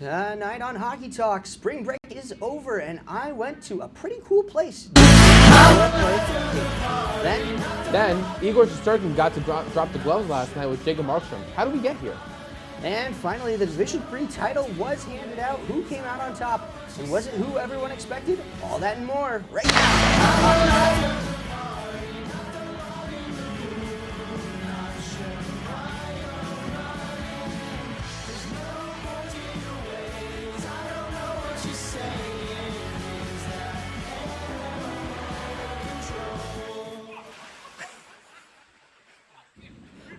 Tonight on Hockey Talk, spring break is over and I went to a pretty cool place. Then Igor Shesterkin got to drop the gloves last night with Jacob Markstrom. How did we get here? And finally, the Division III title was handed out. Who came out on top? And was it who everyone expected? All that and more right now.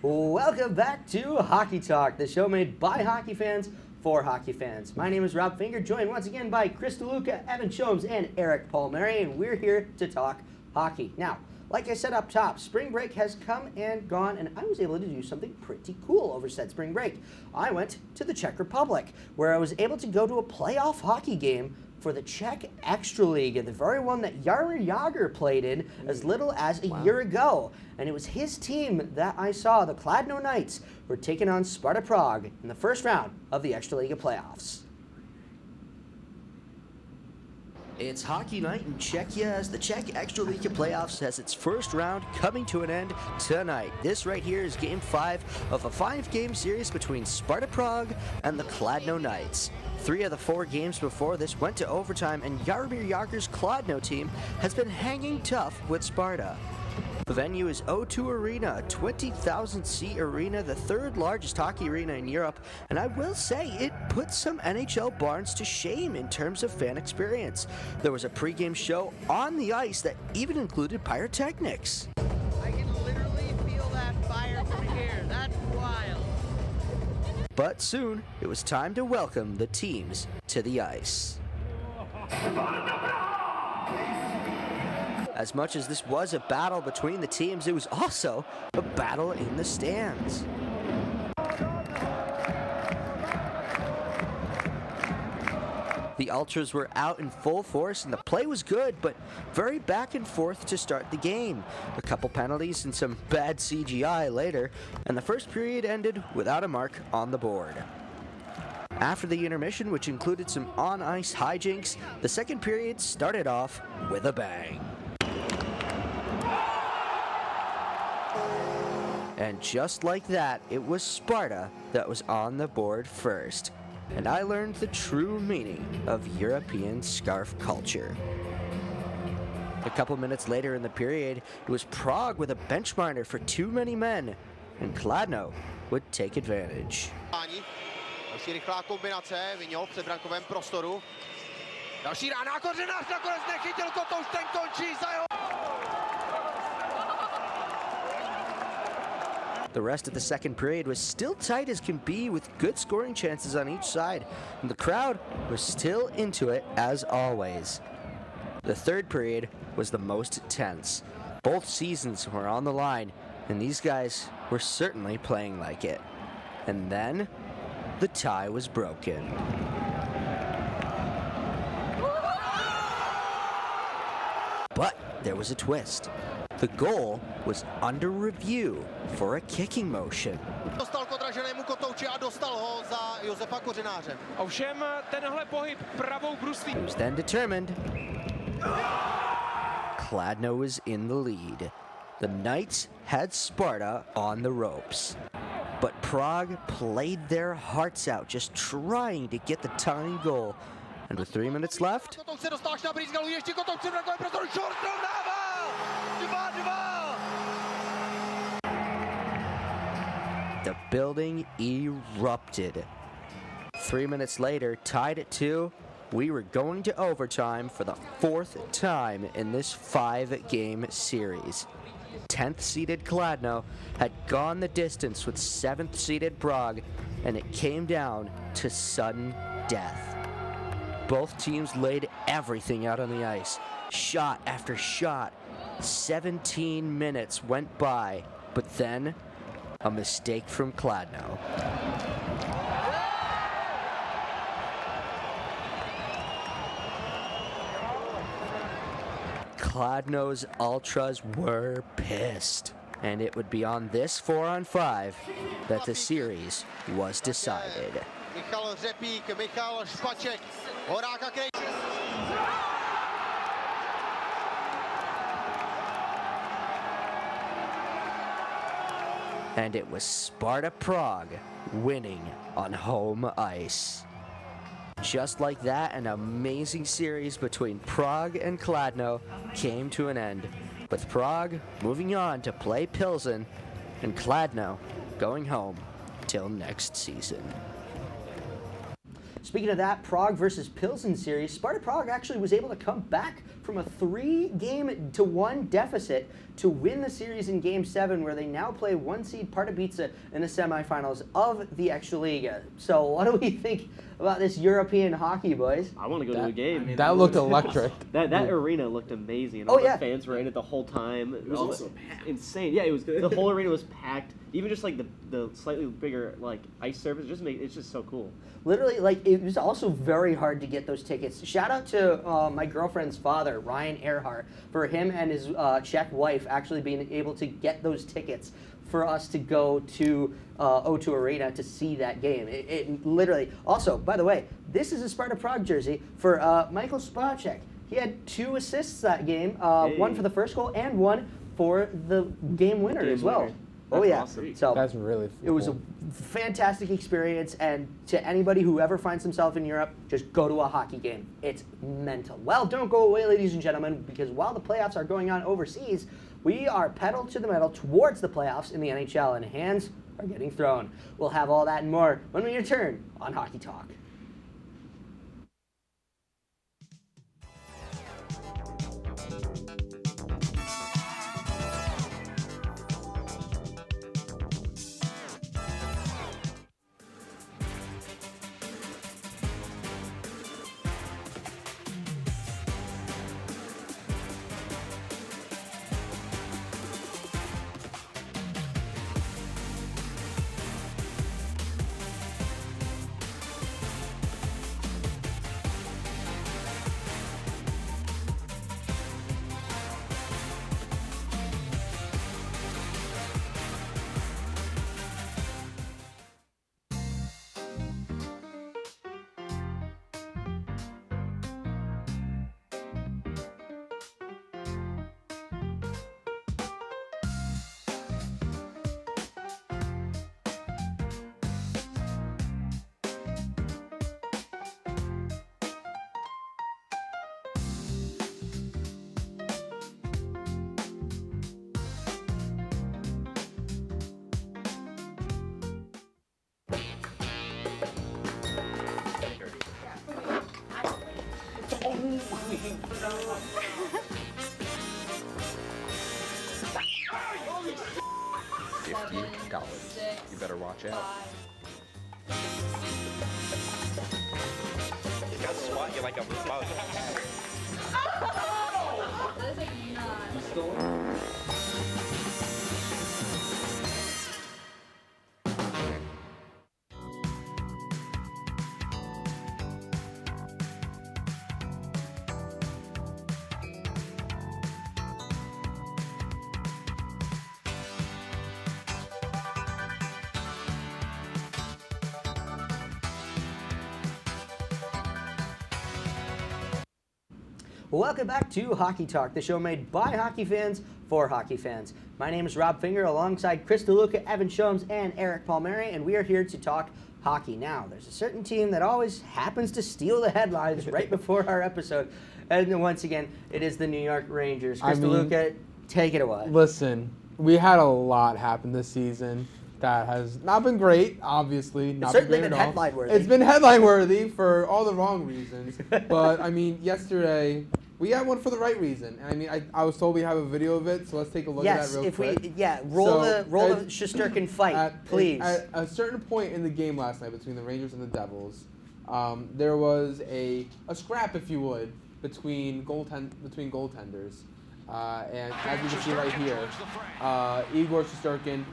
Welcome back to Hockey Talk, the show made by hockey fans for hockey fans. My name is Rob Finger, joined once again by Chris DeLuca, Evan Chomes, and Eric Palmieri, and we're here to talk hockey. Now, like I said up top, spring break has come and gone, and I was able to do something pretty cool over said spring break. I went to the Czech Republic, where I was able to go to a playoff hockey game for the Czech Extra League, the very one that Jaromír Jágr played in as little as a year ago. And it was his team that I saw, the Kladno Knights, were taking on Sparta Prague in the first round of the Extra Liga playoffs. It's hockey night in Czechia as the Czech Extraliga playoffs has its first round coming to an end tonight. This right here is Game 5 of a 5-game series between Sparta Prague and the Kladno Knights. 3 of the 4 games before this went to overtime, and Jaromír Jágr's Kladno team has been hanging tough with Sparta. The venue is O2 Arena, a 20,000-seat arena, the 3rd largest hockey arena in Europe, and I will say it put some NHL barns to shame in terms of fan experience. There was a pregame show on the ice that even included pyrotechnics. I can literally feel that fire from here. That's wild. But soon, it was time to welcome the teams to the ice. As much as this was a battle between the teams, it was also a battle in the stands. The Ultras were out in full force and the play was good, but very back and forth to start the game. A couple penalties and some bad CGI later, and the first period ended without a mark on the board. After the intermission, which included some on-ice hijinks, the second period started off with a bang. And just like that, it was Sparta that was on the board first. And I learned the true meaning of European scarf culture. A couple minutes later in the period, it was Prague with a benchmarker for too many men, and Kladno would take advantage. Další rychlá kombinace, Vigneault v předbrankovém prostoru. Další rána, Kořenář nakonec nechytil Kotouš, ten končí za jeho... The rest of the second period was still tight as can be, with good scoring chances on each side, and the crowd was still into it as always. The third period was the most tense. Both seasons were on the line, and these guys were certainly playing like it. And then, the tie was broken. But there was a twist. The goal was under review for a kicking motion. Dostal Kodraženému Kotouči a dostal ho za Josefa Kořenáře. Ovšem tenhle pohyb pravou bruslí. It was then determined. Kladno was in the lead. The Knights had Sparta on the ropes. But Prague played their hearts out, just trying to get the tying goal. And with 3 minutes left, Kotouč se dostal až na brýzgalu, ještě Kotouč v předbrankovém prostoru, Šor srovnává! 2-2! the building erupted. 3 minutes later, tied at 2, we were going to overtime for the 4th time in this 5-game series. 10th-seeded Kladno had gone the distance with 7th-seeded Prague, and it came down to sudden death. Both teams laid everything out on the ice, shot after shot. 17 minutes went by, but then a mistake from Kladno. Kladno's Ultras were pissed, and it would be on this 4-on-5 that the series was decided. Michal Řepík, Michal Špaček, Horák a Krejčí. And it was Sparta Prague winning on home ice. Just like that, an amazing series between Prague and Kladno came to an end, with Prague moving on to play Pilsen and Kladno going home till next season. Speaking of that Prague versus Pilsen series, Sparta Prague actually was able to come back from a 3-1 deficit to win the series in Game 7, where they now play 1-seed Pardubice in the semifinals of the Extraliga. So what do we think about this European hockey, boys? I want to go to the game. I mean, that looked electric. That arena looked amazing. And Oh, all yeah. the fans were in it the whole time. It was also packed. insane. Yeah, it was. The whole arena was packed. Even just like the slightly bigger like ice surface, it's just so cool. Literally, like, it was also very hard to get those tickets. Shout out to my girlfriend's father, Ryan Earhart, for him and his Czech wife actually being able to get those tickets for us to go to O2 Arena to see that game. It literally, also, by the way, this is a Sparta Prague jersey for Michael Spacek. He had 2 assists that game, one for the first goal and one for the game winner as well. Winner. Oh That's yeah, awesome. so That's really it was a cool. fantastic experience, and to anybody who ever finds himself in Europe, just go to a hockey game. It's mental. Well, don't go away, ladies and gentlemen, because while the playoffs are going on overseas, we are pedal to the metal towards the playoffs in the NHL, and hands are getting thrown. We'll have all that and more when we return on Hockey Talk. $50. You better watch out. He's gonna swat you like a bug. Welcome back to Hockey Talk, the show made by hockey fans for hockey fans. My name is Rob Finger, alongside Chris DeLuca, Evan Shomes, and Eric Palmieri, and we are here to talk hockey. Now, there's a certain team that always happens to steal the headlines right before our episode, and once again, it is the New York Rangers. Chris DeLuca, take it away. Listen, we had a lot happen this season that has not been great, obviously. Not certainly been been great at all. headline-worthy. It's been headline-worthy for all the wrong reasons. But, I mean, yesterday, we had one for the right reason. And, I mean, I was told we have a video of it, so let's take a look at that real quick. Roll the Shesterkin fight, please. At a certain point in the game last night between the Rangers and the Devils, there was a scrap, if you would, between goaltenders. And as you can see right here, Igor Shesterkin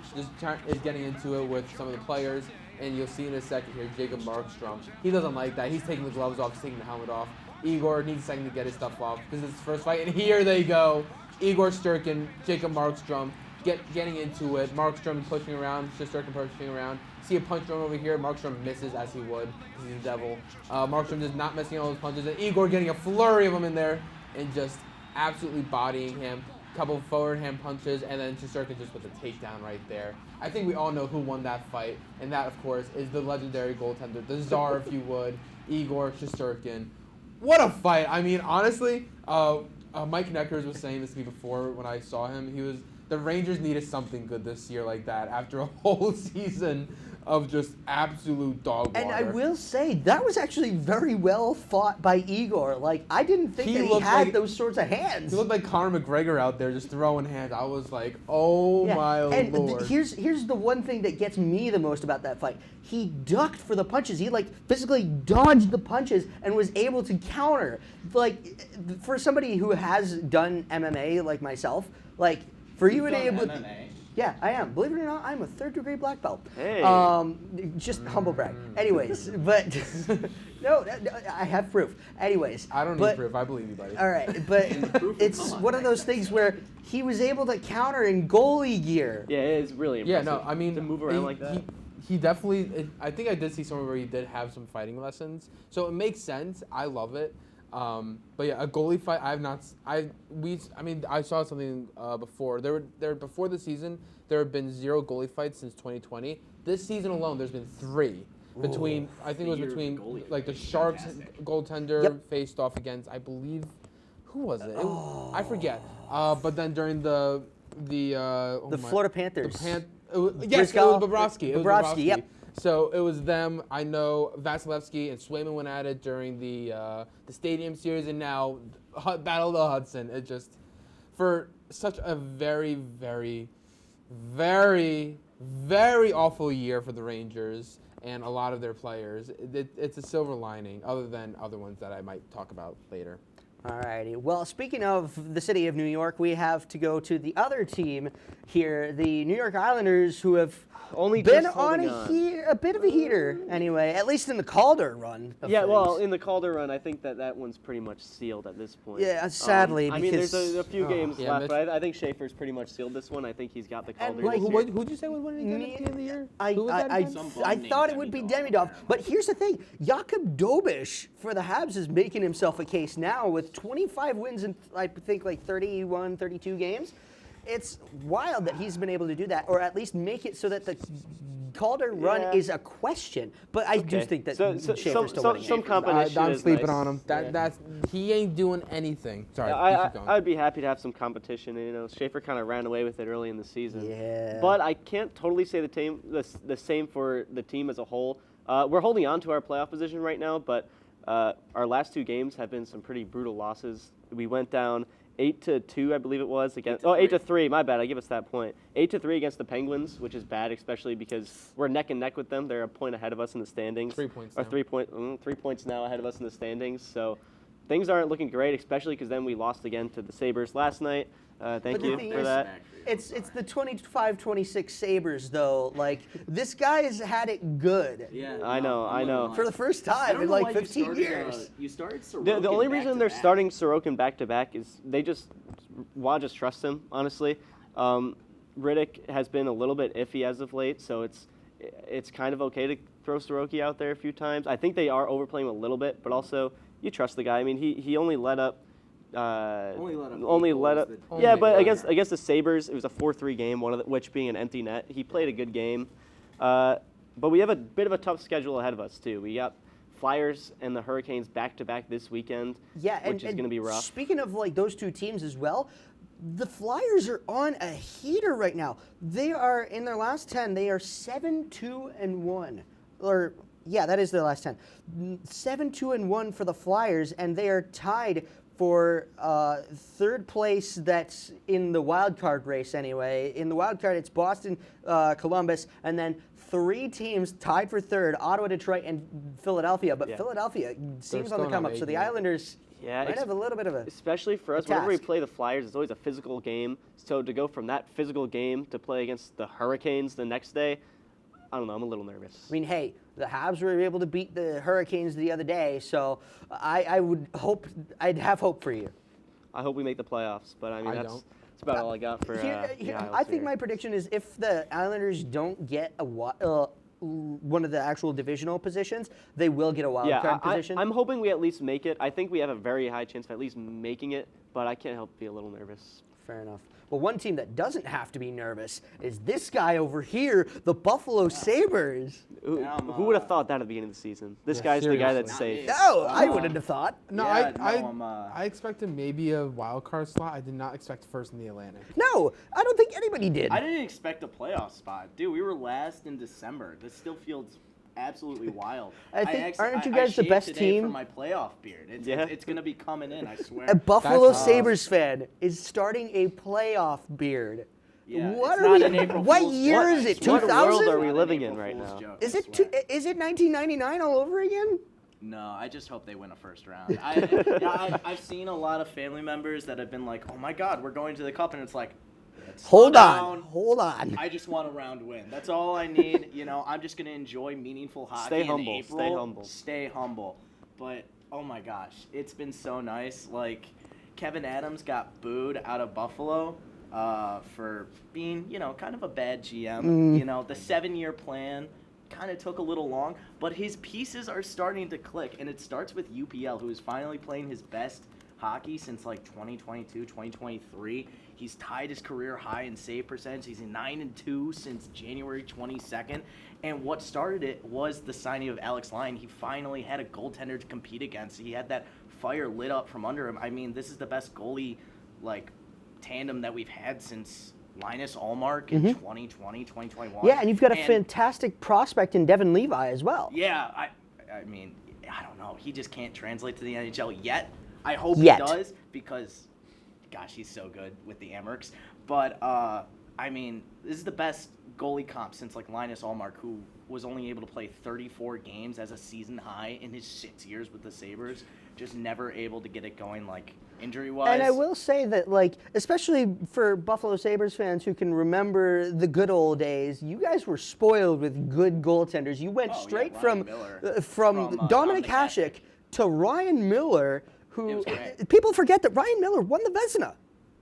is getting into it with some of the players, and you'll see in a second here, Jacob Markstrom. He doesn't like that. He's taking the gloves off, he's taking the helmet off. Igor needs a second to get his stuff off because it's his first fight, and here they go. Igor Shesterkin, Jacob Markstrom getting into it. Markstrom pushing around, Shesterkin pushing around. See a punch thrown over here. Markstrom misses as he would. He's a devil. Markstrom just not missing all those punches. And Igor getting a flurry of them in there and just absolutely bodying him. Couple forward hand punches, and then Shesterkin just with a takedown right there. I think we all know who won that fight, and that, of course, is the legendary goaltender, the Tsar, if you would, Igor Shesterkin. What a fight! I mean, honestly, Mike Neckers was saying this to me before when I saw him. The Rangers needed something good this year like that after a whole season of just absolute dog water. And I will say, that was actually very well fought by Igor. Like, I didn't think that he had those sorts of hands. He looked like Conor McGregor out there just throwing hands. I was like, oh my Lord. Here's the one thing that gets me the most about that fight. He ducked for the punches. He, like, physically dodged the punches and was able to counter. Like, for somebody who has done MMA like myself, like, for you to be able to... Yeah, I am. Believe it or not, I'm a third-degree black belt. Hey. Just humble brag. Anyways, but no, I have proof. Anyways, I don't need proof. I believe you, buddy. All right, but it's one of those things where he was able to counter in goalie gear. Yeah, it's really impressive. Yeah, no, I mean, to move around like that. He definitely. I think I did see somewhere where he did have some fighting lessons, so it makes sense. I love it. But yeah, a goalie fight. I saw something before. Before the season, there have been 0 goalie fights since 2020. This season alone, there's been 3 between. I think it was between like the Sharks goaltender faced off against, I believe, who was it? I forget. But then during the Florida Panthers. Yes, it was Bobrovsky. Bobrovsky, yep. So it was them. I know Vasilevsky and Swayman went at it during the Stadium Series, and now Battle of the Hudson. It just, for such a very, very, very, very awful year for the Rangers and a lot of their players. It's a silver lining, other than other ones that I might talk about later. Alrighty. Well, speaking of the city of New York, we have to go to the other team here, the New York Islanders, who have only been just on a bit of a heater, anyway, at least in the Calder run. Yeah, well, in the Calder run, I think that one's pretty much sealed at this point. Yeah, sadly. I mean, there's a few games left, but I think Schaefer's pretty much sealed this one. I think he's got the Calder. Who'd you say was winning at the end of the year? I thought it would be Demidov, but here's the thing. Jakub Dobish for the Habs is making himself a case now with 25 wins in, I think, like 31, 32 games. It's wild that he's been able to do that, or at least make it so that the Calder run is a question. But I do think that Schaefer's still winning. Some competition I'm is sleeping nice. on him. That's he ain't doing anything. Sorry, I'd be happy to have some competition. You know, Schaefer kind of ran away with it early in the season. Yeah. But I can't totally say the same for the team as a whole. We're holding on to our playoff position right now, but our last 2 games have been some pretty brutal losses. We went down 8-2, I believe it was, against 8-3. My bad. I give us that point. 8-3 against the Penguins, which is bad, especially because we're neck and neck with them. They're a point ahead of us in the standings. 3 points. Or 3 points now ahead of us in the standings. So things aren't looking great, especially because then we lost again to the Sabres last night. Thank you for that. It's the 25-26 Sabres, though. Like, this guy has had it good. Yeah, I know. For the first time in like 15 years. You started Sorokin The only reason they're back-to-back. starting Sorokin back-to-back is Wad just trusts him, honestly. Riddick has been a little bit iffy as of late, so it's kind of okay to throw Sorokin out there a few times. I think they are overplaying him a little bit, but also you trust the guy. I mean, he only let up. Against the Sabres, it was a 4-3 game, one of which being an empty net. He played a good game, but we have a bit of a tough schedule ahead of us too. We got Flyers and the Hurricanes back-to-back this weekend, which is going to be rough. Speaking of like those 2 teams as well, the Flyers are on a heater right now. They are in their last 10. They are 7-2-1, or yeah, that is their last 10. 7-2-1 for the Flyers, and they are tied for 3rd place. That's in the wild card race anyway. In the wild card, it's Boston, Columbus, and then 3 teams tied for 3rd: Ottawa, Detroit, and Philadelphia. But Philadelphia seems on the come up. So the Islanders might have a little bit of a especially for us. Whenever we play the Flyers, it's always a physical game. So to go from that physical game to play against the Hurricanes the next day, I don't know. I'm a little nervous. I mean, hey, the Habs were able to beat the Hurricanes the other day, so I'd have hope for you. I hope we make the playoffs, but I mean, That's about all I got for. I think my prediction is if the Islanders don't get one of the actual divisional positions, they will get a wild card position. I'm hoping we at least make it. I think we have a very high chance of at least making it, but I can't help be a little nervous. Fair enough. Well, one team that doesn't have to be nervous is this guy over here, the Buffalo Sabres. Who would have thought that at the beginning of the season? This guy's the guy that's safe. No, I wouldn't have thought. No, Yeah, I expected maybe a wild card slot. I did not expect first in the Atlantic. No, I don't think anybody did. I didn't expect a playoff spot. Dude, we were last in December. This still feels absolutely wild. Aren't you guys the best today team? For my playoff beard. It's going to be coming in, I swear. A Buffalo Sabres fan is starting a playoff beard. Yeah, What it's are not we? an April What Fool's year joke, is I it? swear. What world 2000? are we Not an living April in right Fool's now? joke, Is I it swear. is it 1999 all over again? No, I just hope they win a first round. I've seen a lot of family members that have been like, "Oh my God, we're going to the cup," and it's like, Hold slow on, down. hold on. I just want a round win. That's all I need. I'm just gonna enjoy meaningful hockey. Stay in humble, April. stay humble. Stay humble. But oh my gosh, it's been so nice. Like Kevin Adams got booed out of Buffalo for being, kind of a bad GM. The 7-year plan kind of took a little long, but his pieces are starting to click, and it starts with UPL, who is finally playing his best hockey since like 2022, 2023. He's tied his career high in save percentage. He's 9-2 since January 22nd. And what started it was the signing of Alex Lyon. He finally had a goaltender to compete against. He had that fire lit up from under him. I mean, this is the best goalie tandem that we've had since Linus Ullmark in 2020, 2021. Yeah, and you've got a fantastic prospect in Devin Levi as well. Yeah, I mean, I don't know. He just can't translate to the NHL yet. I hope Yet. he does because, gosh, he's so good with the Amerks. But, I mean, this is the best goalie comp since, Linus Ullmark, who was only able to play 34 games as a season high in his 6 years with the Sabres. Just never able to get it going, injury-wise. And I will say that, especially for Buffalo Sabres fans who can remember the good old days, you guys were spoiled with good goaltenders. You went straight Ryan from Miller. from Dominic Hasek to Ryan Miller, It who was great. people forget that Ryan Miller won the Vezina.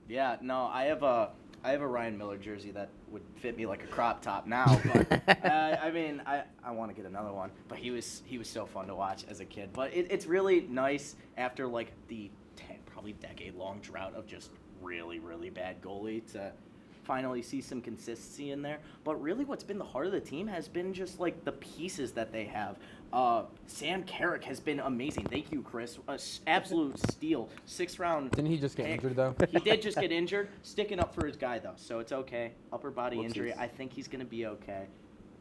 Yeah, no, I have a Ryan Miller jersey that would fit me like a crop top now. But I mean, I want to get another one. But he was so fun to watch as a kid. But it's really nice after the probably decade-long drought of just really, really bad goalie to finally see some consistency in there. But really what's been the heart of the team has been just the pieces that they have. Sam Carrick has been amazing. Thank you, Chris. Absolute steal. 6th round. Didn't he just get pick. injured though? He did just get injured. Sticking up for his guy though, so it's okay. Upper body injury. I think he's gonna be okay.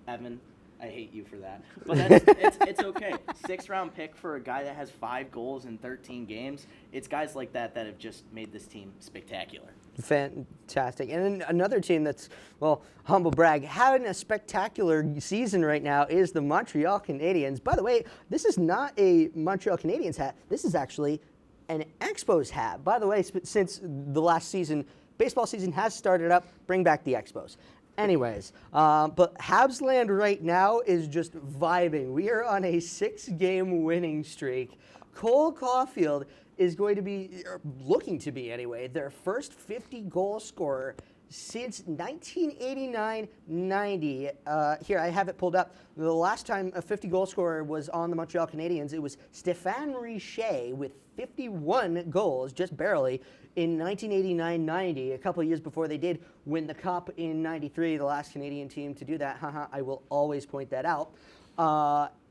Evan, I hate you for that, but it's okay. 6th round pick for a guy that has 5 goals in 13 games. It's guys like that that have just made this team spectacular. Fantastic. And then another team that's, well, humble brag, having a spectacular season right now is the Montreal Canadiens. By the way, this is not a Montreal Canadiens hat. This is actually an Expos hat. By the way, since the last season, baseball season has started up, bring back the Expos. Anyways, but Habsland right now is just vibing. We are on a 6-game winning streak. Cole Caulfield is going to be, or looking to be anyway, their first 50-goal scorer since 1989-90. Here, I have it pulled up. The last time a 50-goal scorer was on the Montreal Canadiens, it was Stéphane Richer with 51 goals, just barely, in 1989-90, a couple of years before they did win the Cup in 93, the last Canadian team to do that. Haha, I will always point that out.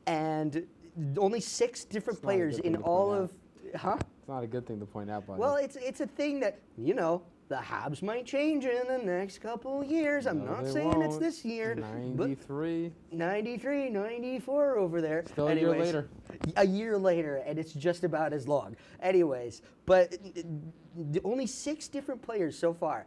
And only 6 different players in all of... Huh? It's not a good thing to point out, buddy. Well, it's a thing that, the Habs might change in the next couple of years. I'm not saying it's this year. 93. 93, 94 over there. Still a year later. A year later, and it's just about as long. Anyways, but only 6 different players so far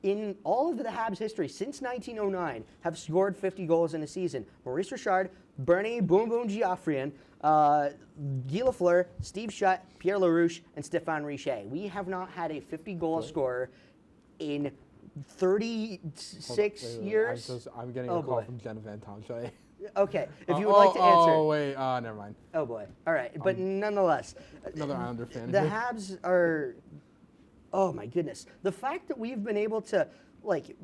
in all of the Habs history since 1909 have scored 50 goals in a season. Maurice Richard, Bernie Boom Boom Geoffrion, Guy Lafleur, Steve Shutt, Pierre LaRouche, and Stéphane Richer. We have not had a 50-goal scorer in 36 years. I'm getting a call from Jenna Van Tomshay. Okay, if you would like to answer. Oh, wait. Never mind. Oh, boy. All right, but nonetheless. Another Islander fan. The Habs are Oh my goodness. The fact that we've been able to like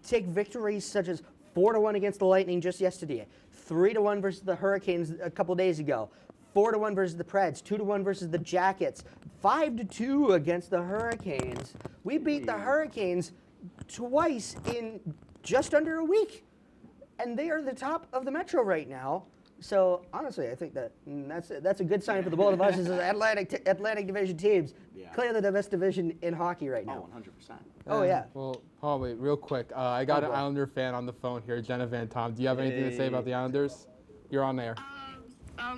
take victories such as 4-1 against the Lightning just yesterday, 3-1 versus the Hurricanes a couple days ago, 4-1 versus the Preds, 2-1 versus the Jackets, 5-2 against the Hurricanes. We beat the Hurricanes twice in just under a week, and they are the top of the Metro right now. So honestly, I think that's a good sign for the both of us as Atlantic Division teams. Yeah. Clearly the best division in hockey right now. Oh, 100%. Oh yeah. Well, Paul, wait, real quick. I got Oh, an boy. Islander fan on the phone here, Jenna Van Tom. Do you have anything to say about the Islanders? You're on there.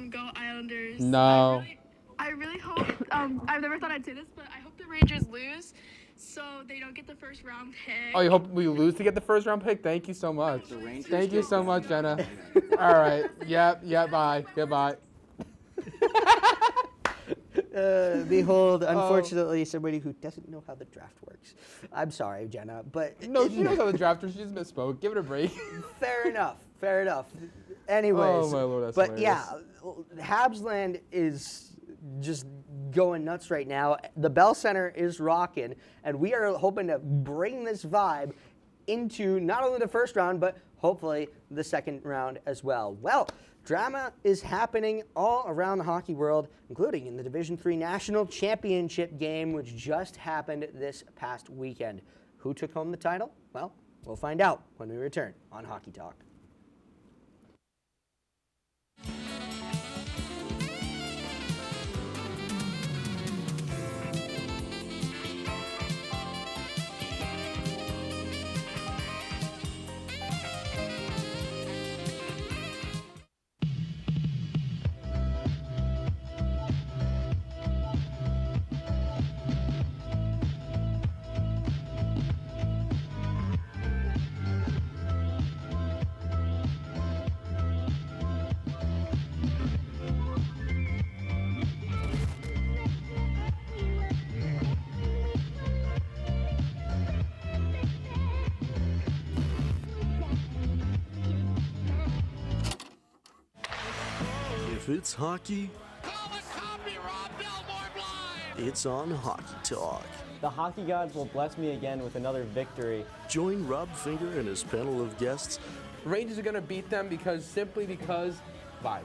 Go Islanders. No. I really hope, I've never thought I'd say this, but I hope the Rangers lose so they don't get the first round pick. Oh, you hope we lose to get the first round pick? Thank you so much. The Rangers Thank you get so that. much, Jenna. All right. Yeah, bye. Goodbye. Behold, unfortunately, somebody who doesn't know how the draft works. I'm sorry, Jenna, but No, she knows how the draft works. She just misspoke. Give it a break. fair enough. Fair enough. Anyways, Oh, my Lord, that's but hilarious. yeah, Habsland is just going nuts right now. The Bell Center is rocking, and we are hoping to bring this vibe into not only the first round, but hopefully the second round as well. Well, drama is happening all around the hockey world, including in the Division III National Championship game, which just happened this past weekend. Who took home the title? Well, we'll find out when we return on Hockey Talk. If it's hockey, it's on Hockey Talk. The hockey gods will bless me again with another victory. Join Rob Finger and his panel of guests Rangers are going to beat them simply because vibes.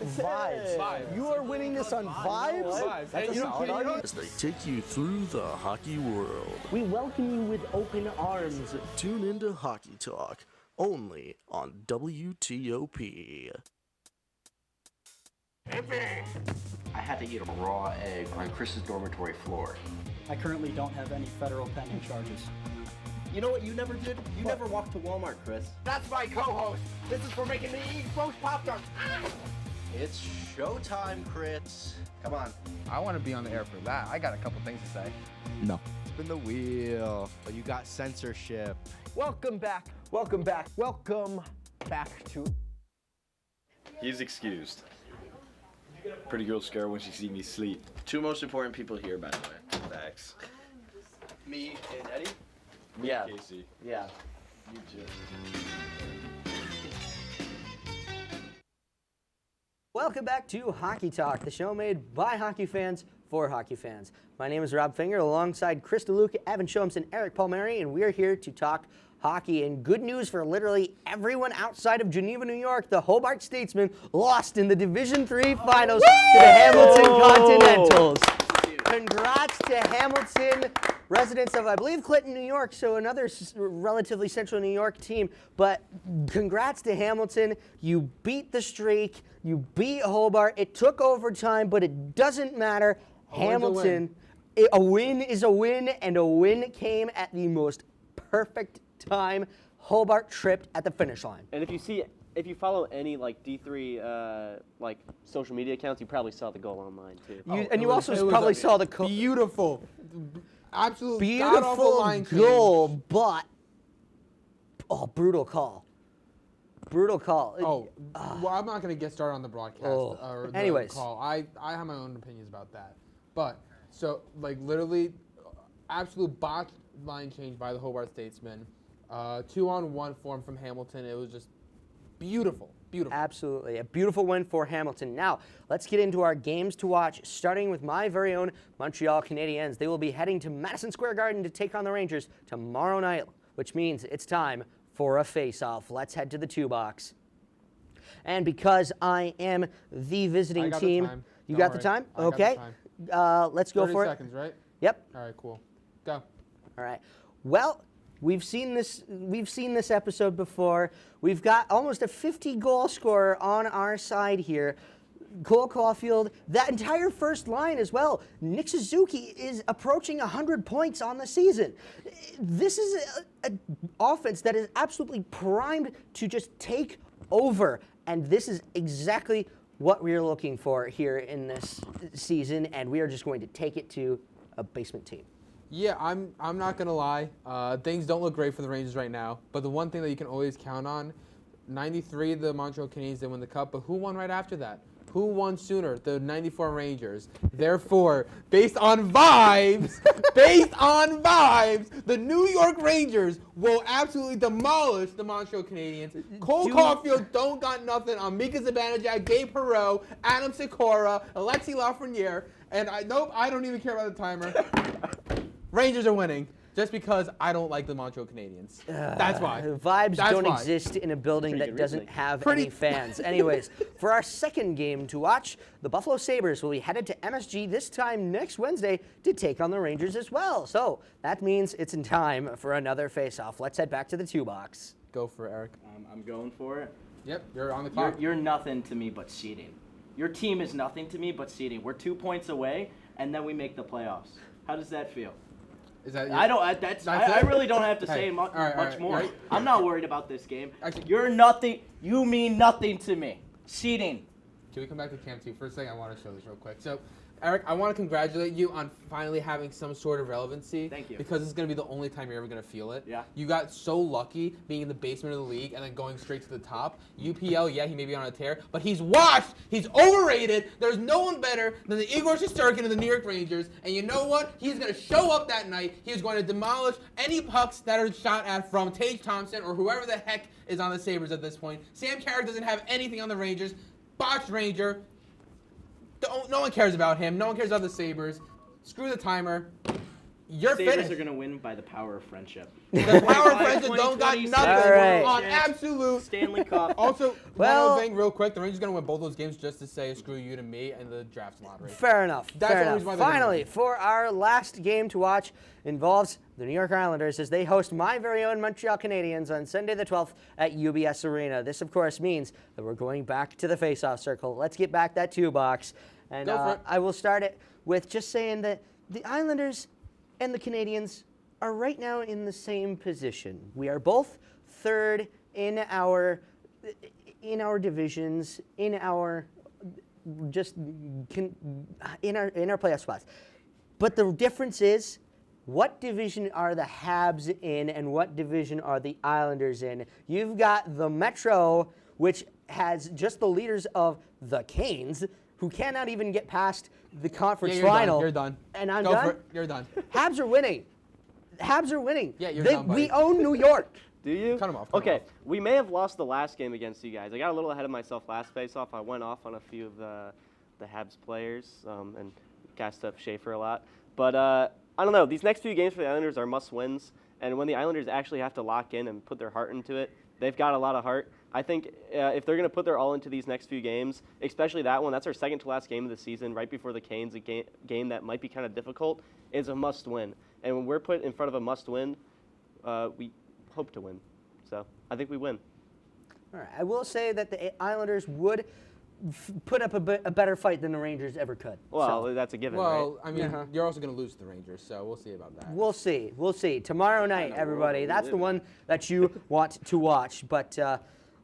Vibes. You are winning this on vibes? Vibes. That's Hey, a you don't solid kidding me? argument. as they take you through the hockey world. We welcome you with open arms. Tune into Hockey Talk, only on WTOP. I had to eat a raw egg on Chris's dormitory floor. I currently don't have any federal pending charges. You know what you never did? You never walked to Walmart, Chris. That's my co-host. This is for making me eat roast Pop-Tarts. It's showtime, Chris. Come on. I want to be on the air for that. I got a couple things to say. No. Spin the wheel. Oh, you got censorship. Welcome back. Welcome back. Welcome back to. He's excused. Pretty girl scared when she see me sleep. Two most important people here, by the way. Facts. Me and Eddie? Yeah. Casey. Yeah. You too. Welcome back to Hockey Talk, the show made by hockey fans for hockey fans. My name is Rob Finger, alongside Chris DeLuca, Evan Shomes, and Eric Palmieri, and we're here to talk hockey. And good news for literally everyone outside of Geneva, New York. The Hobart Statesmen lost in the Division III Finals to the Hamilton Continentals. Congrats to Hamilton, residents of, I believe, Clinton, New York, so another relatively central New York team. But congrats to Hamilton. You beat the streak. You beat Hobart. It took overtime, but it doesn't matter. Hamilton, a win is a win, and a win came at the most perfect time. Hobart tripped at the finish line. And if you follow any like D3 like social media accounts, you probably saw the goal online too. You also probably saw the beautiful, absolutely beautiful line goal, but brutal call. Brutal call. Well, I'm not going to get started on the broadcast or the Anyways. call. I have my own opinions about that. But so like literally, absolute botched line change by the Hobart Statesmen. 2-on-1 form from Hamilton. It was just Beautiful. Beautiful. Absolutely. A beautiful win for Hamilton. Now, let's get into our games to watch, starting with my very own Montreal Canadiens. They will be heading to Madison Square Garden to take on the Rangers tomorrow night, which means it's time for a face-off. Let's head to the 2 box. And because I am the visiting team, you got the time? Okay. Let's go for it. 30 seconds, right? Yep. All right, cool. Go. All right. Well, we've seen this episode before. We've got almost a 50-goal scorer on our side here. Cole Caulfield, that entire first line as well. Nick Suzuki is approaching 100 points on the season. This is an offense that is absolutely primed to just take over, and this is exactly what we are looking for here in this season, and we are just going to take it to a basement team. Yeah, I'm not going to lie. Things don't look great for the Rangers right now, but the one thing that you can always count on, 93, the Montreal Canadiens did win the Cup, but who won right after that? Who won sooner? The 94 Rangers. Therefore, based on vibes, the New York Rangers will absolutely demolish the Montreal Canadiens. Cole Caulfield don't got nothing on Mika Zibanejad, Gabe Perreault, Adam Sikora, Alexi Lafreniere, and I don't even care about the timer. Rangers are winning. Just because I don't like the Montreal Canadiens. That's why. Vibes don't exist in a building that doesn't have any fans. Anyways, for our second game to watch, the Buffalo Sabres will be headed to MSG this time next Wednesday to take on the Rangers as well. So that means it's in time for another face-off. Let's head back to the 2 box. Go for it, Eric. I'm going for it. Yep, you're on the clock. You're nothing to me but seeding. Your team is nothing to me but seeding. We're 2 points away, and then we make the playoffs. How does that feel? Is that I really don't have to say much more. Right. I'm not worried about this game. You're nothing. You mean nothing to me. Seeding. Can we come back to Camp 2? For a second, I want to show this real quick. So, Eric, I want to congratulate you on finally having some sort of relevancy. Thank you. Because it's going to be the only time you're ever going to feel it. Yeah. You got so lucky being in the basement of the league and then going straight to the top. UPL, yeah, he may be on a tear, but he's washed. He's overrated. There's no one better than the Igor Shesterkin of the New York Rangers. And you know what? He's going to show up that night. He's going to demolish any pucks that are shot at from Tage Thompson or whoever the heck is on the Sabres at this point. Sam Carrick doesn't have anything on the Rangers. Botched Ranger. No one cares about him. No one cares about the Sabres. Screw the timer. You're Sabres finished. are going to win by the power of friendship. The power of friendship don't got nothing on absolute Stanley Cup. Also, one other thing real quick. The Rangers are going to win both those games just to say screw you to me and the draft lottery. Fair enough. That's fair the enough. reason why they're Finally, for our last game to watch involves the New York Islanders as they host my very own Montreal Canadiens on Sunday the 12th at UBS Arena. This, of course, means that we're going back to the face-off circle. Let's get back that 2 box. And I will start it with just saying that the Islanders and the Canadiens are right now in the same position. We are both third in our divisions, in our playoff spots. But the difference is, what division are the Habs in and what division are the Islanders in? You've got the Metro, which has just the leaders of the Canes, who cannot even get past the conference final. You're done. And I'm Go done? for it. You're done. Habs are winning. Habs are winning. Yeah, you're done, buddy. We own New York. Do you? Cut him off. Okay, we may have lost the last game against you guys. I got a little ahead of myself last face-off. I went off on a few of the Habs players and gassed up Schaefer a lot. But I don't know. These next few games for the Islanders are must-wins. And when the Islanders actually have to lock in and put their heart into it, they've got a lot of heart. I think if they're going to put their all into these next few games, especially that one, that's our second to last game of the season, right before the Canes, a game that might be kind of difficult, is a must-win. And when we're put in front of a must-win, we hope to win. So I think we win. All right. I will say that the Islanders would put up a better fight than the Rangers ever could. Well, that's a given, right? Well, I mean, you're also going to lose to the Rangers, so we'll see about that. We'll see. We'll see. Tomorrow night, everybody. That's the one that you want to watch. But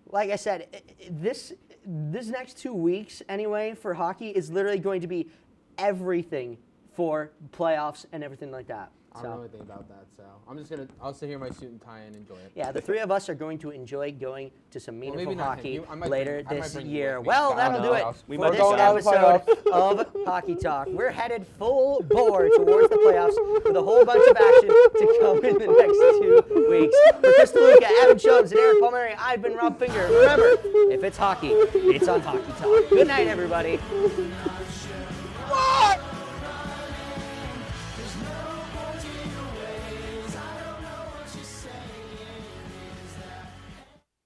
like I said, this next 2 weeks, anyway, for hockey is literally going to be everything for playoffs and everything like that. I don't know anything about that, so I'll sit here in my suit and tie and enjoy it. Yeah, the three of us are going to enjoy going to some meaningful hockey I might later bring this you year. with me. Well, I that'll don't do know. it We for might this go down the episode of Hockey Talk. We're headed full bore towards the playoffs with a whole bunch of action to come in the next 2 weeks. For Chris DeLuca, Evan Shomes, and Eric Palmieri, I've been Rob Finger. Remember, if it's hockey, it's on Hockey Talk. Good night, everybody. Whoa!